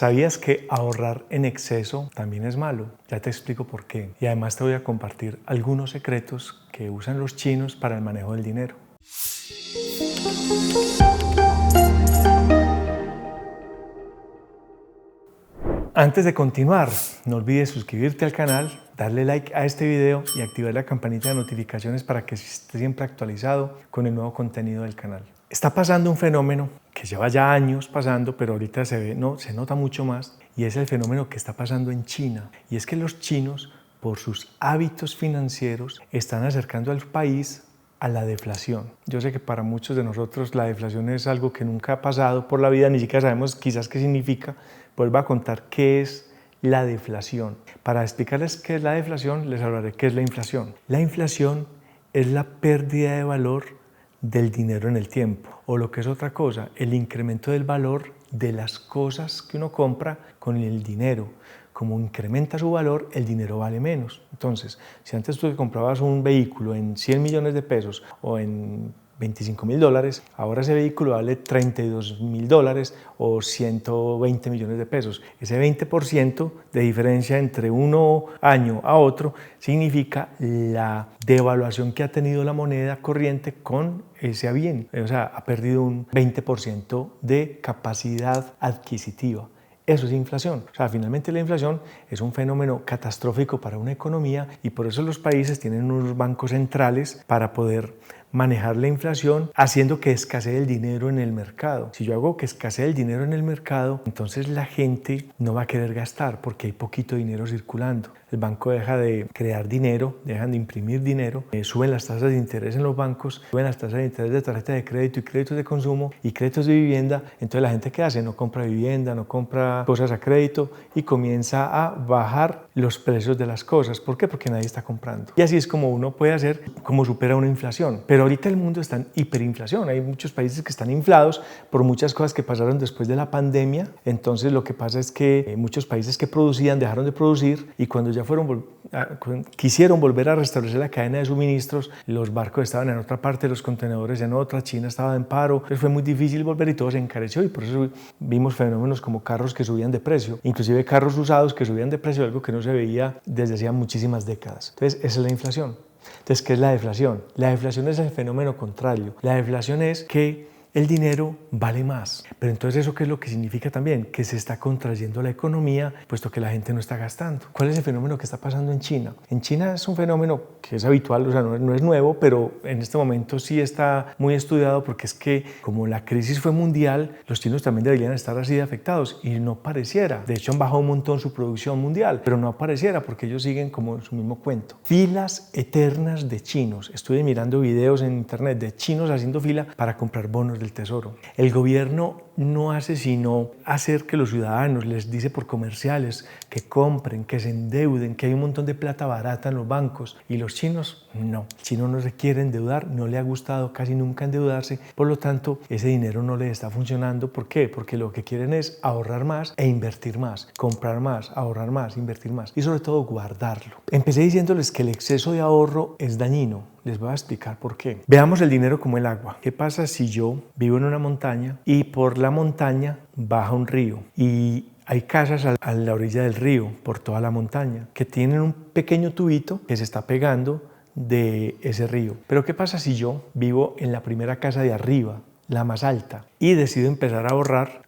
¿Sabías que ahorrar en exceso también es malo? Ya te explico por qué. Y además te voy a compartir algunos secretos que usan los chinos para el manejo del dinero. Antes de continuar, no olvides suscribirte al canal, darle like a este video y activar la campanita de notificaciones para que estés siempre actualizado con el nuevo contenido del canal. Está pasando un fenómeno que lleva ya años pasando, pero ahorita se nota mucho más, y es el fenómeno que está pasando en China. Y es que los chinos, por sus hábitos financieros, están acercando al país a la deflación. Yo sé que para muchos de nosotros la deflación es algo que nunca ha pasado por la vida, ni siquiera sabemos quizás qué significa. Pues voy a contar qué es la deflación. Para explicarles qué es la deflación, les hablaré qué es la inflación. La inflación es la pérdida de valor del dinero en el tiempo, o lo que es otra cosa, el incremento del valor de las cosas que uno compra con el dinero. Como incrementa su valor, el dinero vale menos. Entonces, si antes tú comprabas un vehículo en 100 millones de pesos o en $25.000, ahora ese vehículo vale $32.000 o 120 millones de pesos. Ese 20% de diferencia entre un año a otro significa la devaluación que ha tenido la moneda corriente con ese bien. O sea, ha perdido un 20% de capacidad adquisitiva. Eso es inflación. O sea, finalmente la inflación es un fenómeno catastrófico para una economía, y por eso los países tienen unos bancos centrales para poder manejar la inflación, haciendo que escasee el dinero en el mercado. Si yo hago que escasee el dinero en el mercado, entonces la gente no va a querer gastar porque hay poquito dinero circulando. El banco deja de crear dinero, dejan de imprimir dinero, suben las tasas de interés en los bancos, suben las tasas de interés de tarjeta de crédito y créditos de consumo y créditos de vivienda. Entonces la gente, ¿qué hace? No compra vivienda, no compra cosas a crédito y comienza a bajar los precios de las cosas. ¿Por qué? Porque nadie está comprando. Y así es como uno puede hacer, como supera una inflación. Pero ahorita el mundo está en hiperinflación. Hay muchos países que están inflados por muchas cosas que pasaron después de la pandemia. Entonces lo que pasa es que muchos países que producían dejaron de producir, y cuando ya quisieron volver a restablecer la cadena de suministros, los barcos estaban en otra parte, los contenedores en otra, China estaba en paro, entonces fue muy difícil volver y todo se encareció, y por eso vimos fenómenos como carros que subían de precio, inclusive carros usados que subían de precio, algo que no se veía desde hacía muchísimas décadas. Entonces esa es la inflación. Entonces, ¿qué es la deflación? La deflación es el fenómeno contrario. La deflación es que el dinero vale más. Pero entonces, ¿eso qué es lo que significa también? Que se está contrayendo la economía, puesto que la gente no está gastando. ¿Cuál es el fenómeno que está pasando en China? En China es un fenómeno que es habitual, o sea, no es nuevo, pero en este momento sí está muy estudiado, porque es que como la crisis fue mundial, los chinos también deberían estar así de afectados, y no pareciera. De hecho, han bajado un montón su producción mundial, pero no pareciera, porque ellos siguen como en su mismo cuento. Filas eternas de chinos. Estuve mirando videos en internet de chinos haciendo fila para comprar bonos del tesoro. El gobierno no hace sino hacer que los ciudadanos, les dice por comerciales que compren, que se endeuden, que hay un montón de plata barata en los bancos, y los chinos no. El chino no se quiere endeudar, no le ha gustado casi nunca endeudarse, por lo tanto ese dinero no le está funcionando. ¿Por qué? Porque lo que quieren es ahorrar más e invertir más, comprar más, ahorrar más, invertir más, y sobre todo guardarlo. Empecé diciéndoles que el exceso de ahorro es dañino. Les voy a explicar por qué. Veamos el dinero como el agua. ¿Qué pasa si yo vivo en una montaña y por la montaña baja un río, y hay casas a la orilla del río, por toda la montaña, que tienen un pequeño tubito que se está pegando de ese río? Pero ¿qué pasa si yo vivo en la primera casa de arriba, la más alta, y decido empezar a ahorrar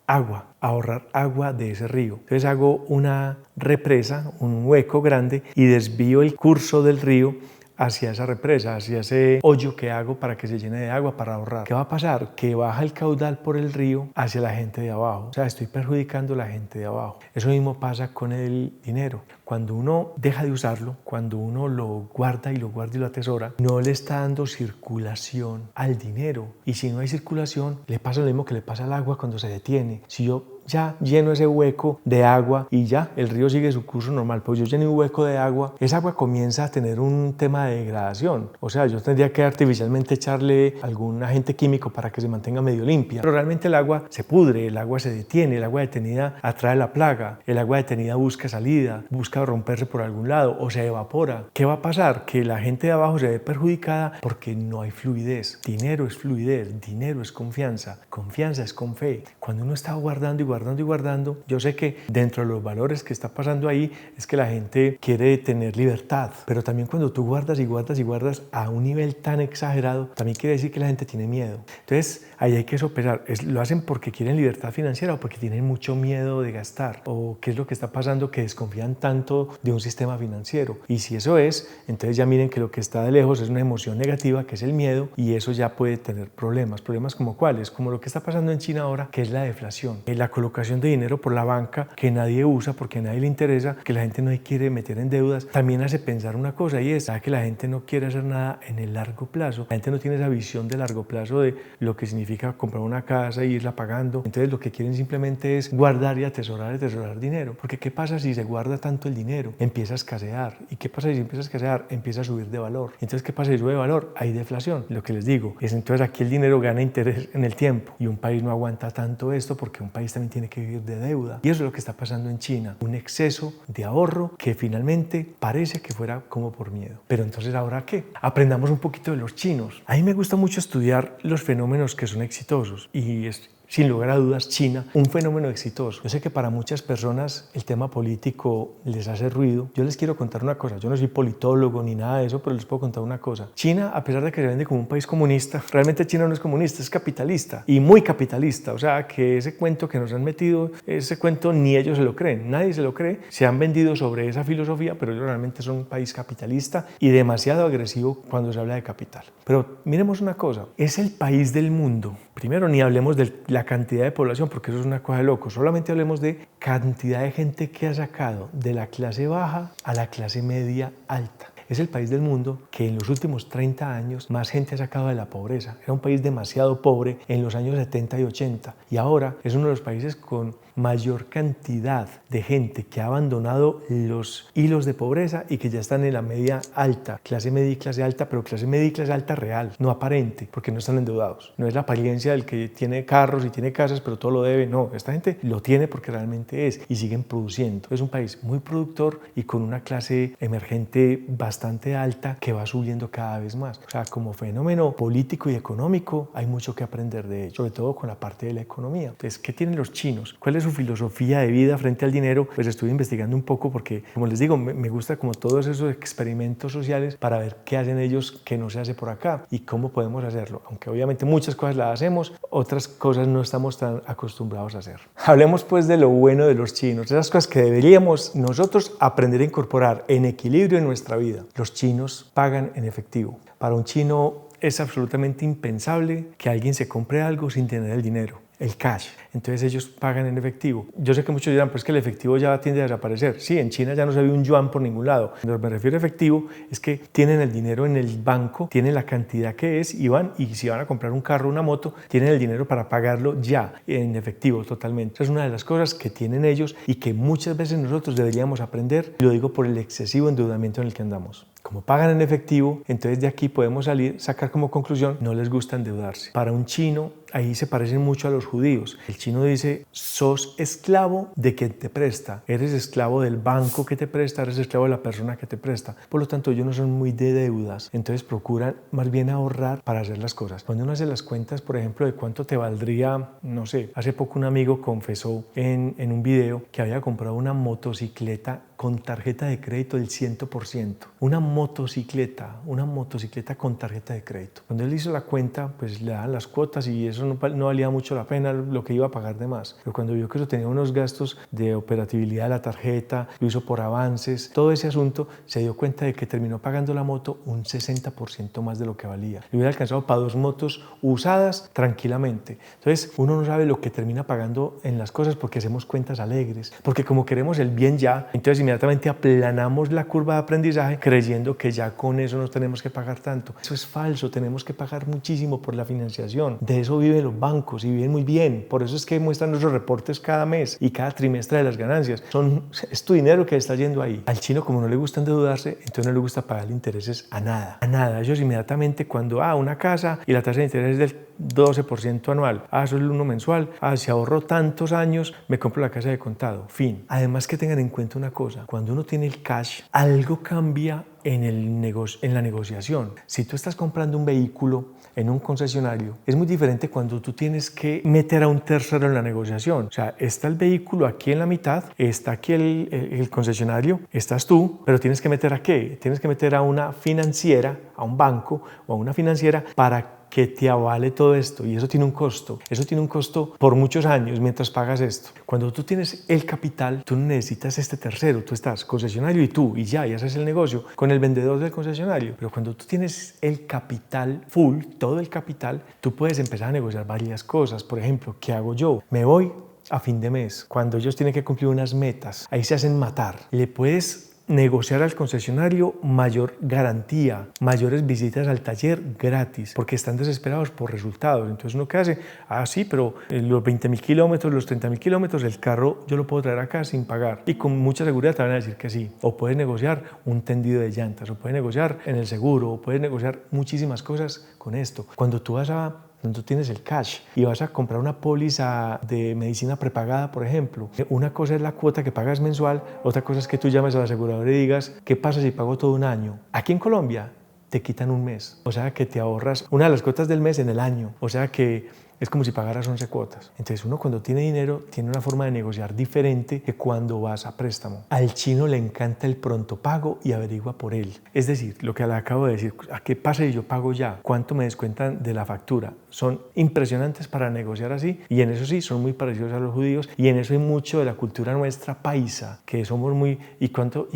agua de ese río? Entonces hago una represa, un hueco grande, y desvío el curso del río hacia esa represa, hacia ese hoyo que hago para que se llene de agua para ahorrar. ¿Qué va a pasar? Que baja el caudal por el río hacia la gente de abajo. O sea, estoy perjudicando a la gente de abajo. Eso mismo pasa con el dinero. Cuando uno deja de usarlo, cuando uno lo guarda y lo atesora, no le está dando circulación al dinero. Y si no hay circulación, le pasa lo mismo que le pasa al agua cuando se detiene. Si yo ya lleno ese hueco de agua y ya el río sigue su curso normal, pues yo lleno un hueco de agua, esa agua comienza a tener un tema de degradación. O sea, yo tendría que artificialmente echarle algún agente químico para que se mantenga medio limpia, pero realmente el agua se pudre, el agua se detiene, el agua detenida atrae la plaga, el agua detenida busca salida, busca romperse por algún lado o se evapora. ¿Qué va a pasar? Que la gente de abajo se ve perjudicada porque no hay fluidez. Dinero es fluidez, dinero es confianza, confianza es con fe. Cuando uno está guardando y guardando guardando y guardando. Yo sé que dentro de los valores que está pasando ahí es que la gente quiere tener libertad, pero también cuando tú guardas y guardas y guardas a un nivel tan exagerado, también quiere decir que la gente tiene miedo. Entonces ahí hay que sopesar, ¿lo hacen porque quieren libertad financiera o porque tienen mucho miedo de gastar? ¿O qué es lo que está pasando que desconfían tanto de un sistema financiero? Y si eso es, entonces ya miren que lo que está de lejos es una emoción negativa, que es el miedo, y eso ya puede tener problemas. ¿Problemas como cuáles? Como lo que está pasando en China ahora, que es la deflación, la colocación de dinero por la banca que nadie usa porque a nadie le interesa, que la gente no quiere meter en deudas. También hace pensar una cosa, y es que la gente no quiere hacer nada en el largo plazo. La gente no tiene esa visión de largo plazo de lo que significa comprar una casa e irla pagando. Entonces lo que quieren simplemente es guardar y atesorar dinero. Porque ¿qué pasa si se guarda tanto el dinero? Empieza a escasear. ¿Y qué pasa si empieza a escasear? Empieza a subir de valor. Entonces, ¿qué pasa si sube de valor? Hay deflación. Lo que les digo es, entonces aquí el dinero gana interés en el tiempo, y un país no aguanta tanto esto porque un país también tiene que vivir de deuda. Y eso es lo que está pasando en China, un exceso de ahorro que finalmente parece que fuera como por miedo. Pero entonces, ¿ahora qué? Aprendamos un poquito de los chinos. A mí me gusta mucho estudiar los fenómenos que son exitosos, y sin lugar a dudas, China, un fenómeno exitoso. Yo sé que para muchas personas el tema político les hace ruido. Yo les quiero contar una cosa. Yo no soy politólogo ni nada de eso, pero les puedo contar una cosa. China, a pesar de que se vende como un país comunista, realmente China no es comunista, es capitalista, y muy capitalista. O sea, que ese cuento que nos han metido, ese cuento ni ellos se lo creen, nadie se lo cree. Se han vendido sobre esa filosofía, pero ellos realmente son un país capitalista y demasiado agresivo cuando se habla de capital. Pero miremos una cosa, es el país del mundo. Primero, ni hablemos de la cantidad de población, porque eso es una cosa de loco. Solamente hablemos de cantidad de gente que ha sacado de la clase baja a la clase media alta. Es el país del mundo que en los últimos 30 años más gente ha sacado de la pobreza. Era un país demasiado pobre en los años 70 y 80, y ahora es uno de los países con mayor cantidad de gente que ha abandonado los hilos de pobreza y que ya están en la media alta, clase media y clase alta, pero clase media y clase alta real, no aparente, porque no están endeudados. No es la apariencia del que tiene carros y tiene casas, pero todo lo debe. No, esta gente lo tiene porque realmente es, y siguen produciendo. Es un país muy productor y con una clase emergente bastante alta que va subiendo cada vez más. O sea, como fenómeno político y económico hay mucho que aprender de ello, sobre todo con la parte de la economía. Entonces, ¿qué tienen los chinos? ¿Cuál es su filosofía de vida frente al dinero? Pues estuve investigando un poco porque, como les digo, me gusta como todos esos experimentos sociales para ver qué hacen ellos que no se hace por acá y cómo podemos hacerlo. Aunque obviamente muchas cosas las hacemos, otras cosas no estamos tan acostumbrados a hacer. Hablemos pues de lo bueno de los chinos, esas cosas que deberíamos nosotros aprender a incorporar en equilibrio en nuestra vida. Los chinos pagan en efectivo. Para un chino es absolutamente impensable que alguien se compre algo sin tener el dinero, el cash. Entonces ellos pagan en efectivo. Yo sé que muchos dirán, pues que el efectivo ya tiende a desaparecer. Sí, en China ya no se ve un yuan por ningún lado. Cuando me refiero a efectivo es que tienen el dinero en el banco, tienen la cantidad que es y van, y si van a comprar un carro o una moto, tienen el dinero para pagarlo ya en efectivo totalmente. Esa es una de las cosas que tienen ellos y que muchas veces nosotros deberíamos aprender. Lo digo por el excesivo endeudamiento en el que andamos. Como pagan en efectivo, entonces de aquí podemos sacar como conclusión, no les gusta endeudarse. Para un chino, ahí se parecen mucho a los judíos. El chino dice, sos esclavo de quien te presta. Eres esclavo del banco que te presta, eres esclavo de la persona que te presta. Por lo tanto, ellos no son muy de deudas. Entonces procuran más bien ahorrar para hacer las cosas. Cuando uno hace las cuentas, por ejemplo, de cuánto te valdría, no sé, hace poco un amigo confesó en un video que había comprado una motocicleta con tarjeta de crédito del 100%. Una motocicleta con tarjeta de crédito. Cuando él hizo la cuenta, pues le daban las cuotas y eso no valía mucho la pena lo que iba a pagar de más. Pero cuando vio que eso tenía unos gastos de operatividad de la tarjeta, lo hizo por avances, todo ese asunto, se dio cuenta de que terminó pagando la moto un 60% más de lo que valía. Le hubiera alcanzado para 2 motos usadas tranquilamente. Entonces, uno no sabe lo que termina pagando en las cosas porque hacemos cuentas alegres, porque como queremos el bien ya, entonces inmediatamente aplanamos la curva de aprendizaje creyendo que ya con eso no tenemos que pagar tanto. Eso es falso, tenemos que pagar muchísimo por la financiación. De eso viven los bancos y viven muy bien. Por eso es que muestran nuestros reportes cada mes y cada trimestre de las ganancias. Es tu dinero que está yendo ahí. Al chino, como no le gusta endeudarse, entonces no le gusta pagar intereses a nada. A nada. Ellos inmediatamente cuando una casa y la tasa de interés es del 12% anual. Eso es el 1 mensual. Si ahorro tantos años, me compro la casa de contado. Fin. Además que tengan en cuenta una cosa. Cuando uno tiene el cash, algo cambia en la negociación. Si tú estás comprando un vehículo en un concesionario, es muy diferente cuando tú tienes que meter a un tercero en la negociación. O sea, está el vehículo aquí en la mitad, está aquí el concesionario, estás tú, pero tienes que meter ¿a qué? Tienes que meter a una financiera, a un banco o a una financiera para que te avale todo esto, y eso tiene un costo. Eso tiene un costo por muchos años mientras pagas esto. Cuando tú tienes el capital, tú no necesitas este tercero, tú estás concesionario y tú, y ya, y haces el negocio con el vendedor del concesionario. Pero cuando tú tienes el capital full, todo el capital, tú puedes empezar a negociar varias cosas. Por ejemplo, ¿qué hago yo? Me voy a fin de mes, cuando ellos tienen que cumplir unas metas, ahí se hacen matar. Le puedes negociar al concesionario mayor garantía, mayores visitas al taller gratis, porque están desesperados por resultados. Entonces uno, ¿qué hace? Sí, pero los 20.000 kilómetros, los 30.000 kilómetros, el carro yo lo puedo traer acá sin pagar. Y con mucha seguridad te van a decir que sí. O puedes negociar un tendido de llantas, o puedes negociar en el seguro, o puedes negociar muchísimas cosas con esto. Cuando tú tienes el cash y vas a comprar una póliza de medicina prepagada, por ejemplo, una cosa es la cuota que pagas mensual, otra cosa es que tú llames a la aseguradora y digas, ¿qué pasa si pago todo un año? Aquí en Colombia te quitan un mes, o sea que te ahorras una de las cuotas del mes en el año, o sea que es como si pagaras 11 cuotas. Entonces uno cuando tiene dinero tiene una forma de negociar diferente que cuando vas a préstamo. Al chino le encanta el pronto pago y averigua por él. Es decir, lo que le acabo de decir, ¿a qué pasa si yo pago ya? ¿Cuánto me descuentan de la factura? Son impresionantes para negociar así, y en eso sí son muy parecidos a los judíos, y en eso hay mucho de la cultura nuestra paisa, que somos muy... ¿Y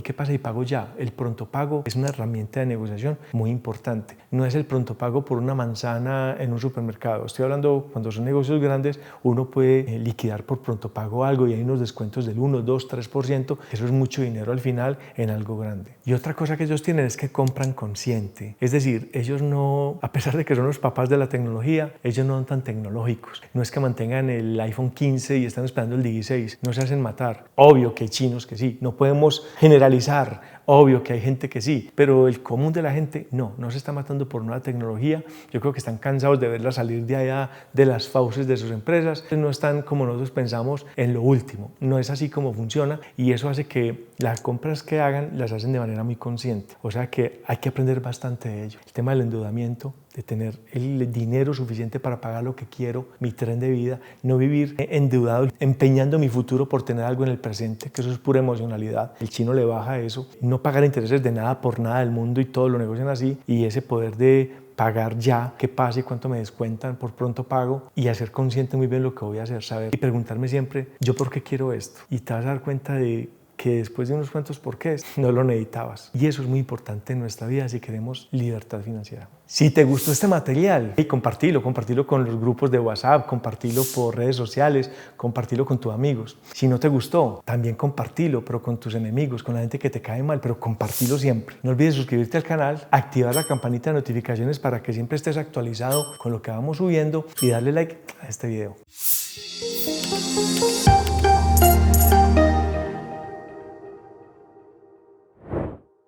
qué pasa si pago ya? El pronto pago es una herramienta de negociación muy importante. No es el pronto pago por una manzana en un supermercado. Estoy hablando cuando son negocios grandes, uno puede liquidar por pronto pago algo y hay unos descuentos del 1, 2, 3%. Eso es mucho dinero al final en algo grande. Y otra cosa que ellos tienen es que compran consciente. Es decir, ellos no, a pesar de que son los papás de la tecnología, ellos no son tan tecnológicos. No es que mantengan el iPhone 15 y están esperando el 16. No se hacen matar. Obvio que hay chinos que sí. No podemos generalizar. Obvio que hay gente que sí, pero el común de la gente no se está matando por nueva tecnología. Yo creo que están cansados de verla salir de allá de las fauces de sus empresas. No están como nosotros pensamos en lo último. No es así como funciona, y eso hace que las compras que hagan las hacen de manera muy consciente. O sea que hay que aprender bastante de ello. El tema del endeudamiento, de tener el dinero suficiente para pagar lo que quiero, mi tren de vida, no vivir endeudado, empeñando mi futuro por tener algo en el presente, que eso es pura emocionalidad. El chino le baja eso, no pagar intereses de nada por nada del mundo, y todo lo negocian así, y ese poder de pagar ya, qué pasa y cuánto me descuentan por pronto pago, y hacer consciente muy bien lo que voy a hacer, saber y preguntarme siempre, ¿yo por qué quiero esto? Y te vas a dar cuenta de que después de unos cuantos porqués no lo necesitabas. Y eso es muy importante en nuestra vida si queremos libertad financiera. Si te gustó este material, compartilo con los grupos de WhatsApp, compartilo por redes sociales, compartilo con tus amigos. Si no te gustó, también compartilo, pero con tus enemigos, con la gente que te cae mal, pero compartilo siempre. No olvides suscribirte al canal, activar la campanita de notificaciones para que siempre estés actualizado con lo que vamos subiendo, y darle like a este video.